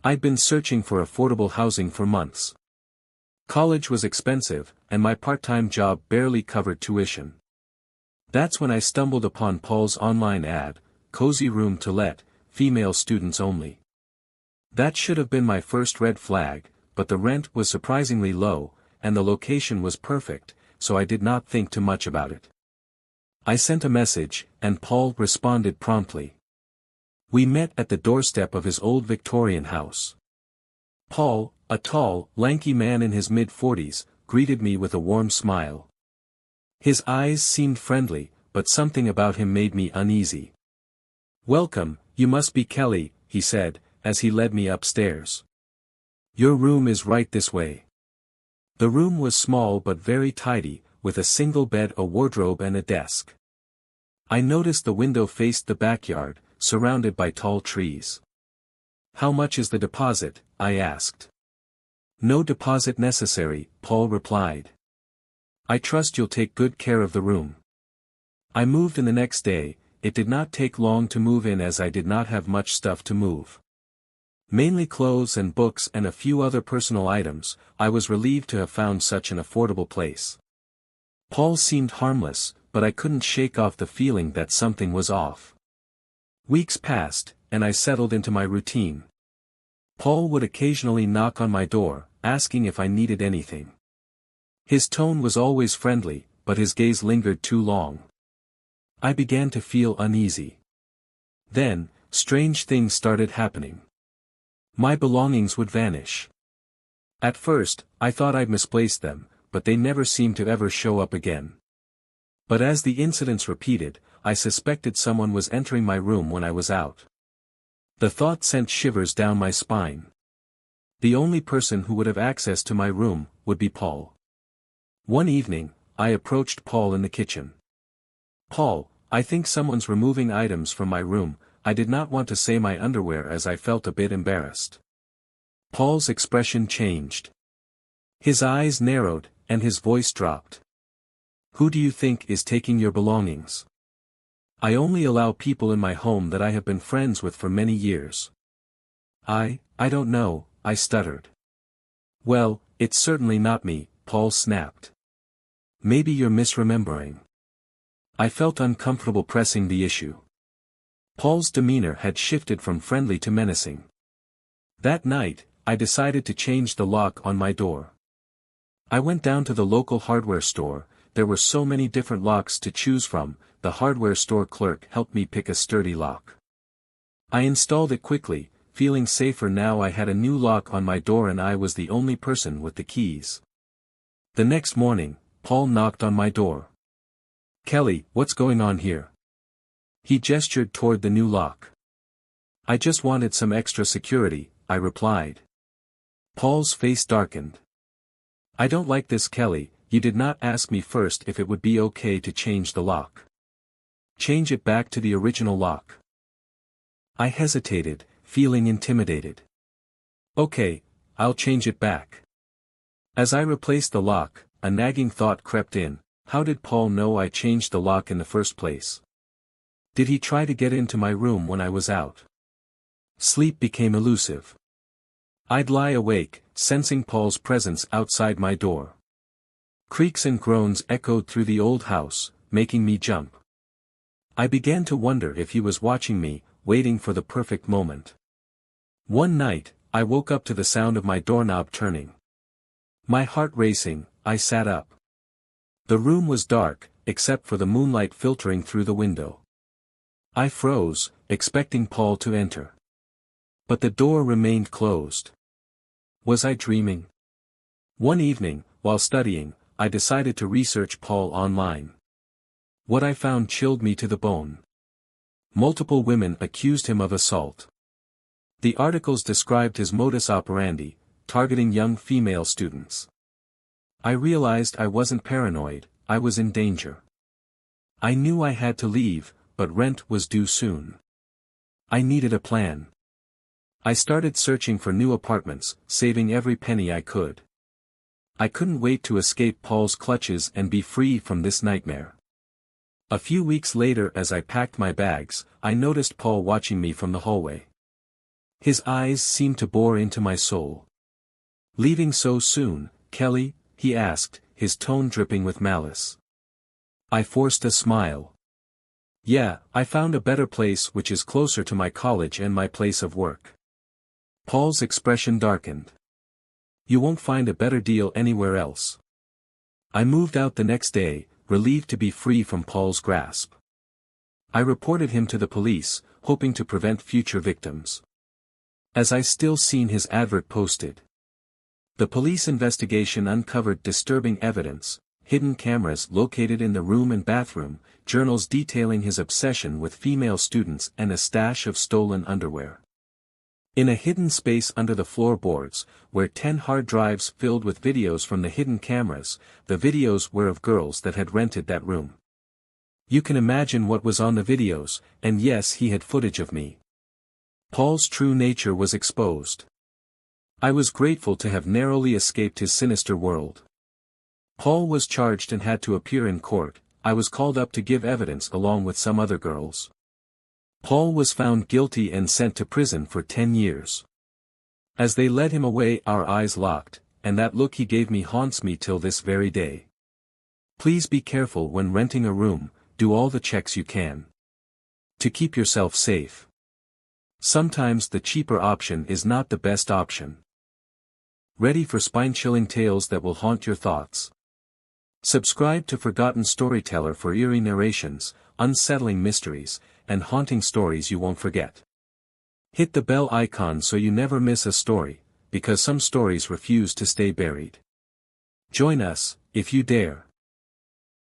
I'd been searching for affordable housing for months. College was expensive, and my part-time job barely covered tuition. That's when I stumbled upon Paul's online ad, "Cozy room to let, female students only." That should have been my first red flag, but the rent was surprisingly low, and the location was perfect, so I did not think too much about it. I sent a message, and Paul responded promptly. We met at the doorstep of his old Victorian house. Paul, a tall, lanky man in his mid-40s, greeted me with a warm smile. His eyes seemed friendly, but something about him made me uneasy. "Welcome, you must be Kelly," he said, as he led me upstairs. "Your room is right this way." The room was small but very tidy, with a single bed, a wardrobe and a desk. I noticed the window faced the backyard, surrounded by tall trees. "How much is the deposit?" I asked. "No deposit necessary," Paul replied. "I trust you'll take good care of the room." I moved in the next day. It did not take long to move in as I did not have much stuff to move. Mainly clothes and books and a few other personal items. I was relieved to have found such an affordable place. Paul seemed harmless, but I couldn't shake off the feeling that something was off. Weeks passed, and I settled into my routine. Paul would occasionally knock on my door, asking if I needed anything. His tone was always friendly, but his gaze lingered too long. I began to feel uneasy. Then, strange things started happening. My belongings would vanish. At first, I thought I'd misplaced them, but they never seemed to ever show up again. But as the incidents repeated, I suspected someone was entering my room when I was out. The thought sent shivers down my spine. The only person who would have access to my room would be Paul. One evening, I approached Paul in the kitchen. "Paul, I think someone's removing items from my room." I did not want to say my underwear as I felt a bit embarrassed. Paul's expression changed. His eyes narrowed, and his voice dropped. "Who do you think is taking your belongings?" "I only allow people in my home that I have been friends with for many years." I don't know," I stuttered. "Well, it's certainly not me," Paul snapped. "Maybe you're misremembering." I felt uncomfortable pressing the issue. Paul's demeanor had shifted from friendly to menacing. That night, I decided to change the lock on my door. I went down to the local hardware store. There were so many different locks to choose from. The hardware store clerk helped me pick a sturdy lock. I installed it quickly, feeling safer now I had a new lock on my door and I was the only person with the keys. The next morning, Paul knocked on my door. "Kelly, what's going on here?" He gestured toward the new lock. "I just wanted some extra security," I replied. Paul's face darkened. "I don't like this, Kelly. You did not ask me first if it would be okay to change the lock. Change it back to the original lock." I hesitated, feeling intimidated. "Okay, I'll change it back." As I replaced the lock, a nagging thought crept in. How did Paul know I changed the lock in the first place? Did he try to get into my room when I was out? Sleep became elusive. I'd lie awake, sensing Paul's presence outside my door. Creaks and groans echoed through the old house, making me jump. I began to wonder if he was watching me, waiting for the perfect moment. One night, I woke up to the sound of my doorknob turning. My heart racing, I sat up. The room was dark, except for the moonlight filtering through the window. I froze, expecting Paul to enter. But the door remained closed. Was I dreaming? One evening, while studying, I decided to research Paul online. What I found chilled me to the bone. Multiple women accused him of assault. The articles described his modus operandi, targeting young female students. I realized I wasn't paranoid, I was in danger. I knew I had to leave, but rent was due soon. I needed a plan. I started searching for new apartments, saving every penny I could. I couldn't wait to escape Paul's clutches and be free from this nightmare. A few weeks later, as I packed my bags, I noticed Paul watching me from the hallway. His eyes seemed to bore into my soul. "Leaving so soon, Kelly?" he asked, his tone dripping with malice. I forced a smile. "Yeah, I found a better place which is closer to my college and my place of work." Paul's expression darkened. "You won't find a better deal anywhere else." I moved out the next day, relieved to be free from Paul's grasp. I reported him to the police, hoping to prevent future victims. As I still seen his advert posted. The police investigation uncovered disturbing evidence: hidden cameras located in the room and bathroom, journals detailing his obsession with female students, and a stash of stolen underwear. In a hidden space under the floorboards, were 10 hard drives filled with videos from the hidden cameras. The videos were of girls that had rented that room. You can imagine what was on the videos, and yes, he had footage of me. Paul's true nature was exposed. I was grateful to have narrowly escaped his sinister world. Paul was charged and had to appear in court. I was called up to give evidence along with some other girls. Paul was found guilty and sent to prison for 10 years. As they led him away, our eyes locked, and that look he gave me haunts me till this very day. Please be careful when renting a room, do all the checks you can to keep yourself safe. Sometimes the cheaper option is not the best option. Ready for spine-chilling tales that will haunt your thoughts? Subscribe to Forgotten Storyteller for eerie narrations, unsettling mysteries, and haunting stories you won't forget. Hit the bell icon so you never miss a story, because some stories refuse to stay buried. Join us, if you dare.